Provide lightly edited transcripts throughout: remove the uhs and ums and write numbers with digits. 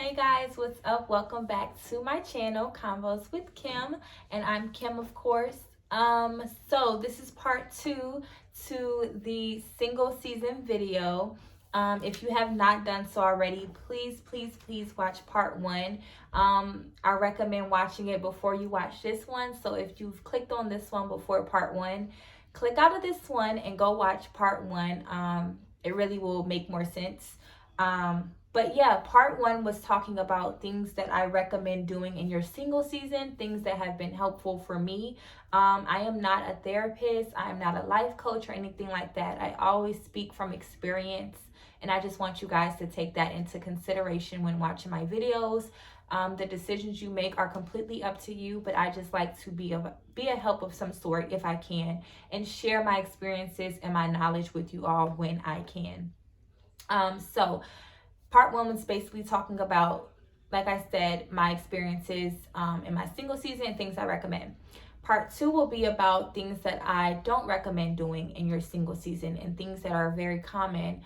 Hey guys, what's up? Welcome back to my channel, Convos with Kim, and I'm Kim, of course. So this is part 2 to the single season video. If you have not done so already, please watch part 1. I recommend watching it before you watch this one. So if you've clicked on this one before part 1, click out of this one and go watch part 1. It really will make more sense. But yeah, part 1 was talking about things that I recommend doing in your single season, things that have been helpful for me. I am not a therapist, I am not a life coach or anything like that. I always speak from experience, and I just want you guys to take that into consideration when watching my videos. The decisions you make are completely up to you, but I just like to be a help of some sort if I can, and share my experiences and my knowledge with you all when I can. So part 1 was basically talking about, like I said, my experiences in my single season and things I recommend. Part 2 will be about things that I don't recommend doing in your single season and things that are very common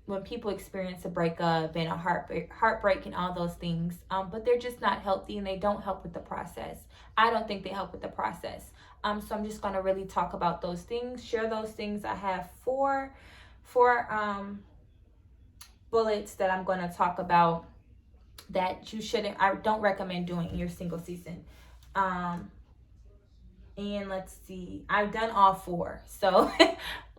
when people experience a breakup and a heartbreak and all those things, but they're just not healthy and they don't help with the process. I don't think they help with the process. So I'm just going to really talk about those things, share those things. I have four bullets that I'm going to talk about that I don't recommend doing in your single season. And let's see, I've done all 4, so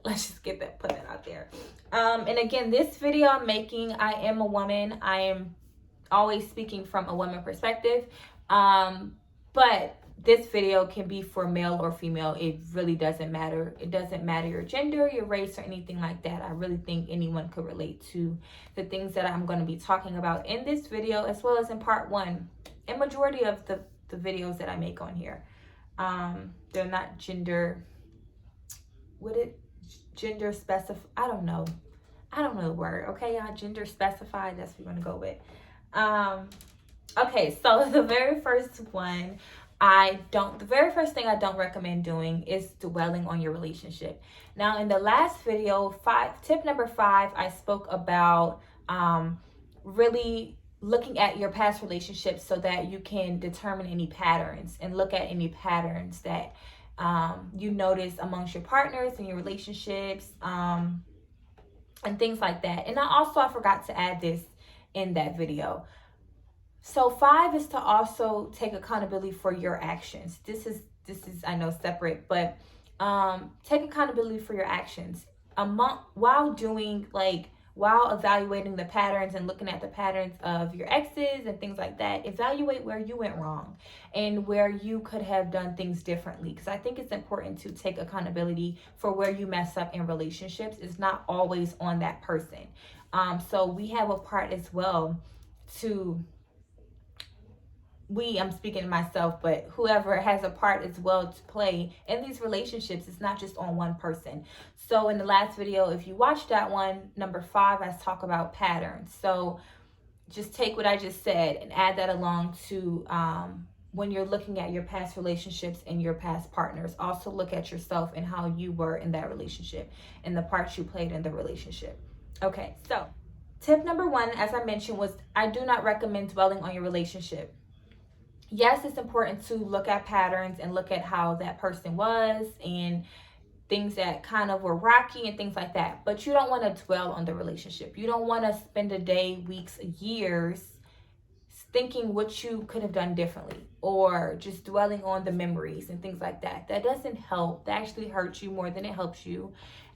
let's just put that out there. And again, this video I'm making, I am a woman. I am always speaking from a woman perspective, but this video can be for male or female. It really doesn't matter. It doesn't matter your gender, your race, or anything like that. I really think anyone could relate to the things that I'm going to be talking about in this video, as well as in part 1 and majority of the videos that I make on here. They're not gender specified. I don't know the word. Okay, y'all, gender specified, that's what we're going to go with. Okay, so the very first thing I don't recommend doing is dwelling on your relationship. Now, in the last video, tip number 5, I spoke about really looking at your past relationships so that you can determine any patterns and look at any patterns that you notice amongst your partners and your relationships, and things like that. And I forgot to add this in that video. So 5 is to also take accountability for your actions. This is I know separate, but take accountability for your actions while evaluating the patterns and looking at the patterns of your exes and things like that. Evaluate where you went wrong and where you could have done things differently, because I think it's important to take accountability for where you mess up in relationships. It's not always on that person. So we have a part as well I'm speaking to myself, but whoever has a part as well to play in these relationships. It's not just on one person. So in the last video, if you watched that one, number 5, I talk about patterns. So just take what I just said and add that along to when you're looking at your past relationships and your past partners. Also look at yourself and how you were in that relationship and the parts you played in the relationship. Okay, so tip number 1, as I mentioned, was I do not recommend dwelling on your relationship. Yes, it's important to look at patterns and look at how that person was and things that kind of were rocky and things like that. But you don't want to dwell on the relationship. You don't want to spend a day, weeks, years thinking what you could have done differently, or just dwelling on the memories and things like that. That doesn't help. That actually hurts you more than it helps you.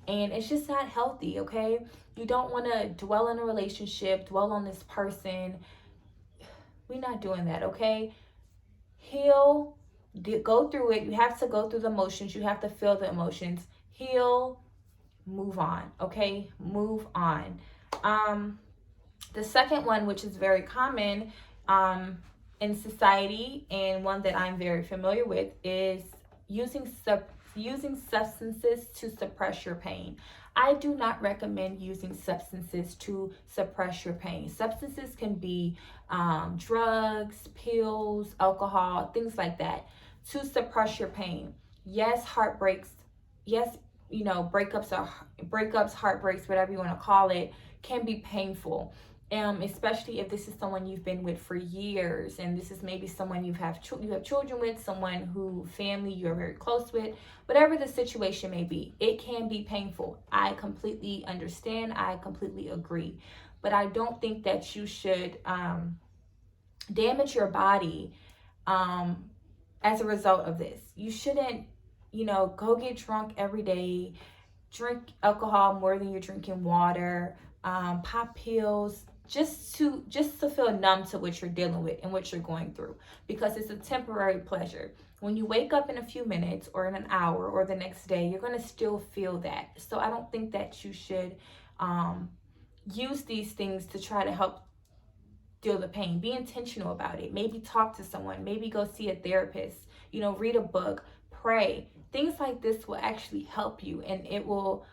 And it's just not healthy, okay? You don't want to dwell in a relationship, dwell on this person. We're not doing that, okay? Heal, go through it. You have to go through the emotions. You have to feel the emotions. Heal, move on, okay? Move on. The second one, which is very common in society and one that I'm very familiar with, is using substances to suppress your pain. I do not recommend using substances to suppress your pain. Substances can be drugs, pills, alcohol, things like that, to suppress your pain. Yes, heartbreaks. Yes, breakups, heartbreaks, whatever you want to call it, can be painful. Especially if this is someone you've been with for years, and this is maybe someone you have children with, someone who family you're very close with, whatever the situation may be, it can be painful. I completely understand. I completely agree. But I don't think that you should damage your body as a result of this. You shouldn't, go get drunk every day, drink alcohol more than you're drinking water, pop pills, just to feel numb to what you're dealing with and what you're going through, because it's a temporary pleasure. When you wake up in a few minutes or in an hour or the next day, you're going to still feel that. So I don't think that you should use these things to try to help feel the pain. Be intentional about it. Maybe talk to someone, maybe go see a therapist, read a book, pray. Things like this will actually help you, and it will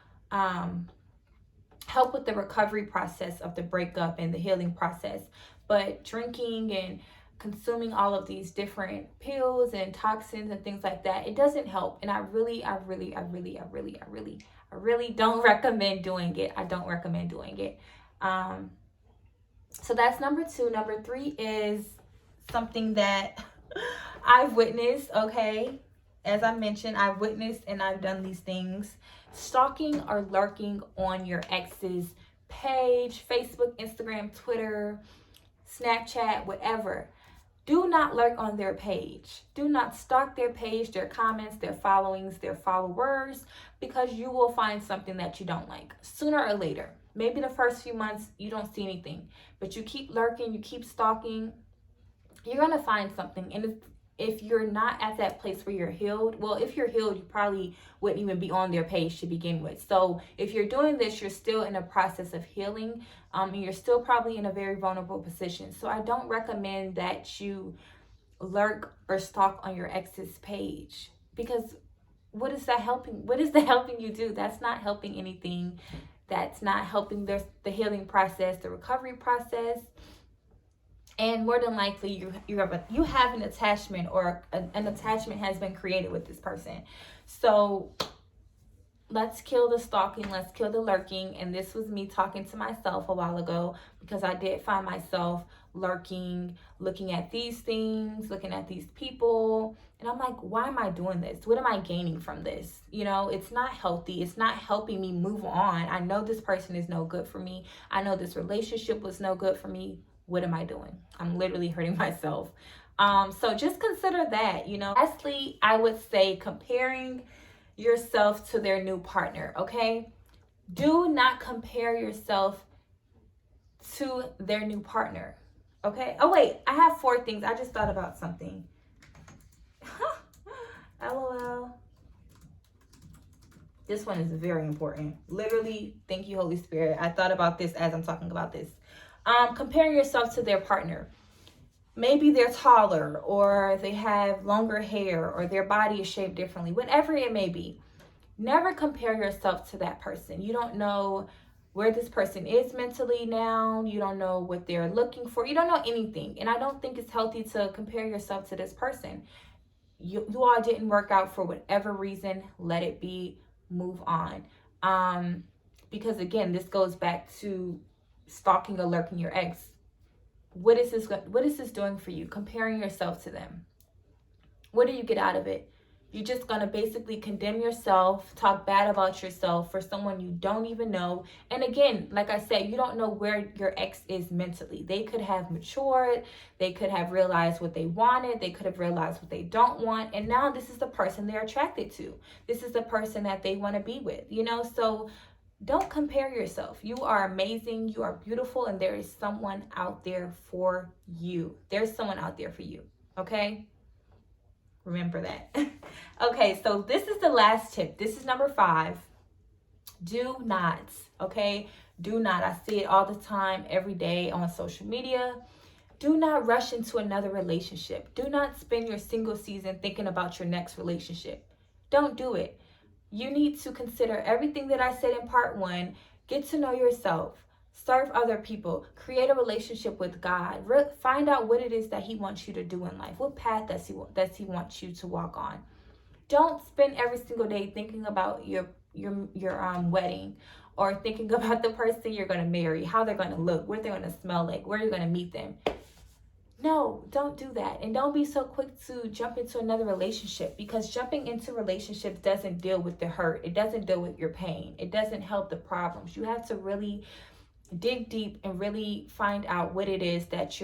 help with the recovery process of the breakup and the healing process. But drinking and consuming all of these different pills and toxins and things like that, it doesn't help. And I really don't recommend doing it. I don't recommend doing it. So that's number 2. Number 3 is something that I've witnessed, okay? As I mentioned, I've witnessed and I've done these things. Stalking or lurking on your ex's page, Facebook, Instagram, Twitter, Snapchat, whatever. Do not lurk on their page. Do not stalk their page, their comments, their followings, their followers, because you will find something that you don't like sooner or later. Maybe the first few months you don't see anything, but you keep lurking, you keep stalking, you're going to find something. And if you're not at that place where you're healed, well, if you're healed, you probably wouldn't even be on their page to begin with. So if you're doing this, you're still in a process of healing, and you're still probably in a very vulnerable position. So I don't recommend that you lurk or stalk on your ex's page, because what is that helping? What is that helping you do? That's not helping anything. That's not helping the healing process, the recovery process. And more than likely, you have an attachment, or an attachment has been created with this person. So let's kill the stalking. Let's kill the lurking. And this was me talking to myself a while ago, because I did find myself lurking, looking at these things, looking at these people. And I'm like, why am I doing this? What am I gaining from this? It's not healthy. It's not helping me move on. I know this person is no good for me. I know this relationship was no good for me. What am I doing? I'm literally hurting myself. So just consider that, Lastly, I would say comparing yourself to their new partner, okay? Do not compare yourself to their new partner, okay? Oh, wait, I have 4 things. I just thought about something. LOL. This one is very important. Literally, thank you, Holy Spirit. I thought about this as I'm talking about this. Comparing yourself to their partner. Maybe they're taller, or they have longer hair, or their body is shaped differently, whatever it may be. Never compare yourself to that person. You don't know where this person is mentally now. You don't know what they're looking for. You don't know anything. And I don't think it's healthy to compare yourself to this person. You all didn't work out for whatever reason. Let it be. Move on. Because again, this goes back to stalking or lurking your ex. What is this doing for you? Comparing yourself to them. What do you get out of it? You're just going to basically condemn yourself, talk bad about yourself for someone you don't even know. And again, like I said, you don't know where your ex is mentally. They could have matured. They could have realized what they wanted. They could have realized what they don't want. And now this is the person they're attracted to. This is the person that they want to be with, So don't compare yourself. You are amazing. You are beautiful. And there is someone out there for you. There's someone out there for you. Okay? Remember that. Okay, so this is the last tip. This is number 5. Do not, okay? Do not. I see it all the time, every day on social media. Do not rush into another relationship. Do not spend your single season thinking about your next relationship. Don't do it. You need to consider everything that I said in part 1. Get to know yourself. Serve other people. Create a relationship with God. Find out what it is that He wants you to do in life. What path does He wants you to walk on? Don't spend every single day thinking about your wedding, or thinking about the person you're going to marry, how they're going to look, what they're going to smell like, where you're going to meet them. No, don't do that. And don't be so quick to jump into another relationship, because jumping into relationships doesn't deal with the hurt. It doesn't deal with your pain. It doesn't help the problems. You have to really dig deep and really find out what it is that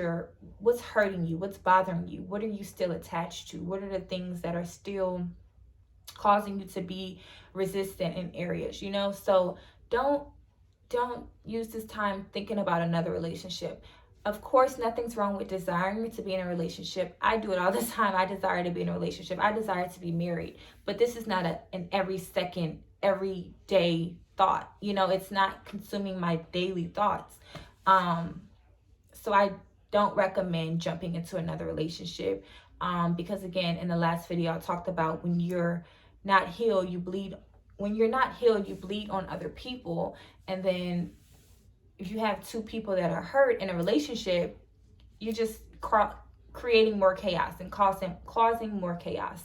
what's hurting you, what's bothering you, what are you still attached to, what are the things that are still causing you to be resistant in areas, you know? So don't use this time thinking about another relationship. Of course, nothing's wrong with desiring to be in a relationship. I do it all the time. I desire to be in a relationship. I desire to be married. But this is not an every second, every day thought. You know, it's not consuming my daily thoughts. So I don't recommend jumping into another relationship. Because again, in the last video, I talked about when you're not healed, you bleed. When you're not healed, you bleed on other people. And then if you have two people that are hurt in a relationship, you're just creating more chaos and causing more chaos.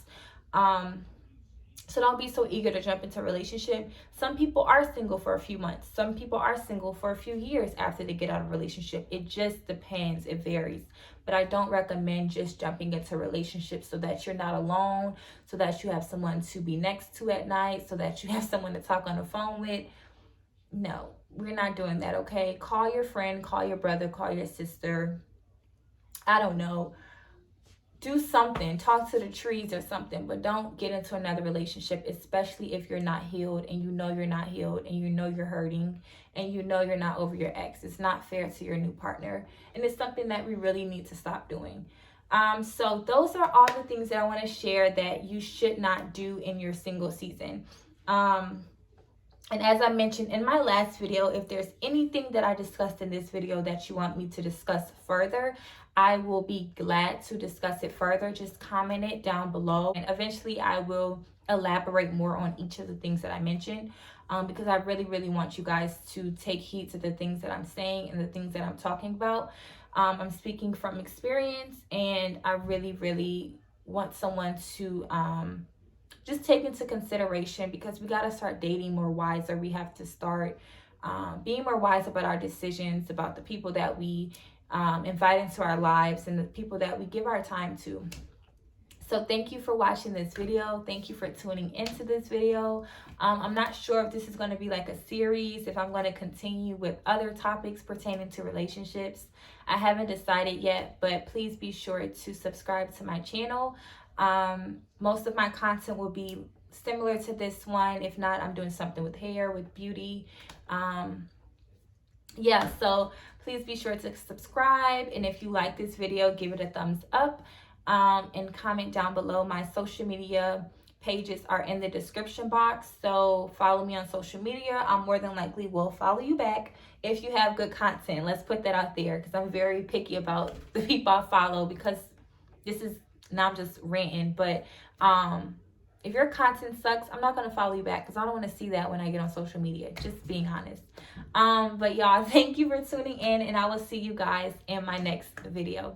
So don't be so eager to jump into a relationship. Some people are single for a few months. Some people are single for a few years after they get out of a relationship. It just depends. It varies. But I don't recommend just jumping into relationships so that you're not alone, so that you have someone to be next to at night, so that you have someone to talk on the phone with. No, we're not doing that, okay? Call your friend, call your brother, call your sister. I don't know. Do something. Talk to the trees or something, but don't get into another relationship, especially if you're not healed and you know you're not healed and you know you're hurting and you know you're not over your ex. It's not fair to your new partner, and it's something that we really need to stop doing. So those are all the things that I want to share that you should not do in your single season. And as I mentioned in my last video, if there's anything that I discussed in this video that you want me to discuss further, I will be glad to discuss it further. Just comment it down below, and eventually I will elaborate more on each of the things that I mentioned, because I really, really want you guys to take heed to the things that I'm saying and the things that I'm talking about. I'm speaking from experience, and I really, really want someone to just take into consideration, because we got to start dating more wiser. We have to start being more wise about our decisions, about the people that we invite into our lives and the people that we give our time to. So thank you for watching this video. Thank you for tuning into this video. I'm not sure if this is going to be like a series, if I'm going to continue with other topics pertaining to relationships. I haven't decided yet, but please be sure to subscribe to my channel. Most of my content will be similar to this one. If not, I'm doing something with hair, with beauty. Yeah, so please be sure to subscribe. And if you like this video, give it a thumbs up. And comment down below. My social media pages are in the description box. So follow me on social media. I more than likely will follow you back if you have good content. Let's put that out there, because I'm very picky about the people I follow, because this is, now I'm just ranting, but if your content sucks, I'm not going to follow you back, because I don't want to see that when I get on social media, just being honest. But y'all, thank you for tuning in, and I will see you guys in my next video.